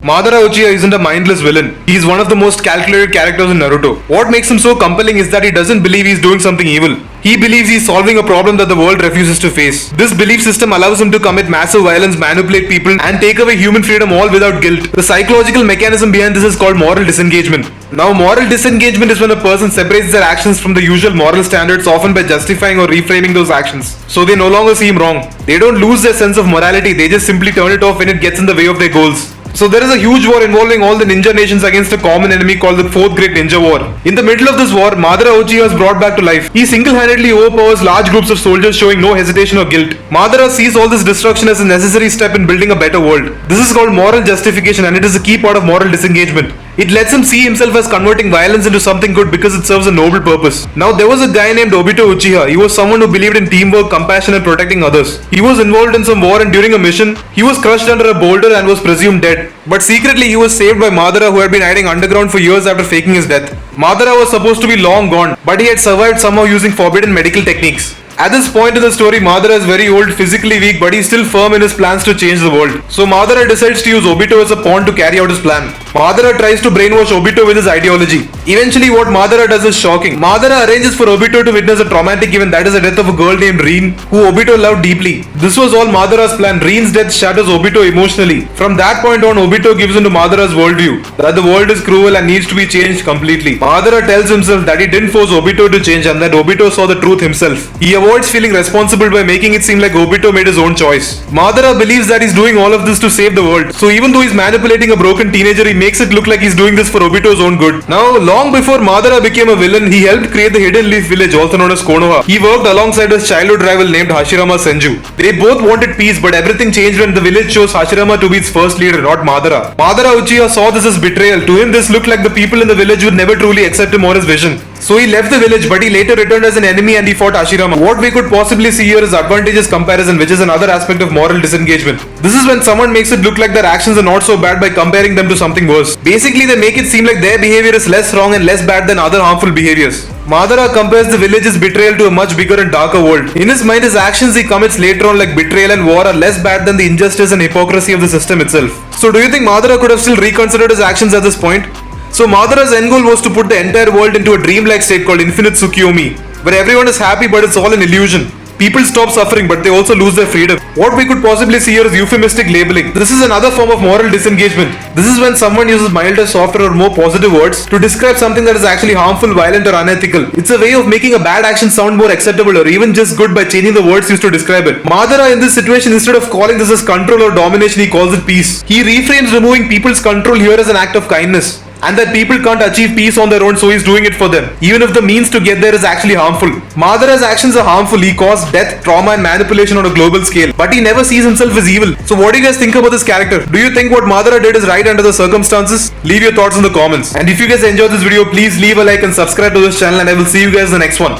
Madara Uchiha isn't a mindless villain. He is one of the most calculated characters in Naruto. What makes him so compelling is that he doesn't believe he's doing something evil. He believes he's solving a problem that the world refuses to face. This belief system allows him to commit massive violence, manipulate people, and take away human freedom all without guilt. The psychological mechanism behind this is called moral disengagement. Now, moral disengagement is when a person separates their actions from the usual moral standards, often by justifying or reframing those actions. So they no longer seem wrong. They don't lose their sense of morality, they just simply turn it off when it gets in the way of their goals. So there is a huge war involving all the ninja nations against a common enemy called the 4th Great Ninja War. In the middle of this war, Madara Uchiha is brought back to life. He single-handedly overpowers large groups of soldiers, showing no hesitation or guilt. Madara sees all this destruction as a necessary step in building a better world. This is called moral justification, and it is a key part of moral disengagement. It lets him see himself as converting violence into something good because it serves a noble purpose. Now, there was a guy named Obito Uchiha. He was someone who believed in teamwork, compassion, and protecting others. He was involved in some war, and during a mission, he was crushed under a boulder and was presumed dead. But secretly, he was saved by Madara, who had been hiding underground for years after faking his death. Madara was supposed to be long gone, but he had survived somehow using forbidden medical techniques. At this point in the story, Madara is very old, physically weak, but he's still firm in his plans to change the world. So Madara decides to use Obito as a pawn to carry out his plan. Madara tries to brainwash Obito with his ideology. Eventually, what Madara does is shocking. Madara arranges for Obito to witness a traumatic event, that is the death of a girl named Rin, who Obito loved deeply. This was all Madara's plan. Rin's death shatters Obito emotionally. From that point on, Obito gives into Madara's worldview, that the world is cruel and needs to be changed completely. Madara tells himself that he didn't force Obito to change and that Obito saw the truth himself. He avoids feeling responsible by making it seem like Obito made his own choice. Madara believes that he's doing all of this to save the world. So even though he's manipulating a broken teenager, he makes it look like he's doing this for Obito's own good. Now, long before Madara became a villain, he helped create the Hidden Leaf Village, also known as Konoha. He worked alongside his childhood rival named Hashirama Senju. They both wanted peace, but everything changed when the village chose Hashirama to be its first leader, not Madara. Madara Uchiha saw this as betrayal. To him, this looked like the people in the village would never truly accept him or his vision. So he left the village, but he later returned as an enemy and he fought Hashirama. What we could possibly see here is advantageous comparison, which is another aspect of moral disengagement. This is when someone makes it look like their actions are not so bad by comparing them to something worse. Basically, they make it seem like their behavior is less wrong and less bad than other harmful behaviors. Madara compares the village's betrayal to a much bigger and darker world. In his mind, his actions he commits later on, like betrayal and war, are less bad than the injustice and hypocrisy of the system itself. So do you think Madara could have still reconsidered his actions at this point? So Madara's end goal was to put the entire world into a dreamlike state called Infinite Tsukyomi, where everyone is happy but it's all an illusion. People stop suffering but they also lose their freedom. What we could possibly see here is euphemistic labeling. This is another form of moral disengagement. This is when someone uses milder, softer or more positive words to describe something that is actually harmful, violent or unethical. It's a way of making a bad action sound more acceptable or even just good by changing the words used to describe it. Madara in this situation, instead of calling this as control or domination, he calls it peace. He reframes removing people's control here as an act of kindness, and that people can't achieve peace on their own, so he's doing it for them, even if the means to get there is actually harmful. Madara's actions are harmful. He caused death, trauma and manipulation on a global scale, but he never sees himself as evil. So what do you guys think about this character? Do you think what Madara did is right under the circumstances? Leave your thoughts in the comments. And if you guys enjoyed this video, please leave a like and subscribe to this channel, and I will see you guys in the next one.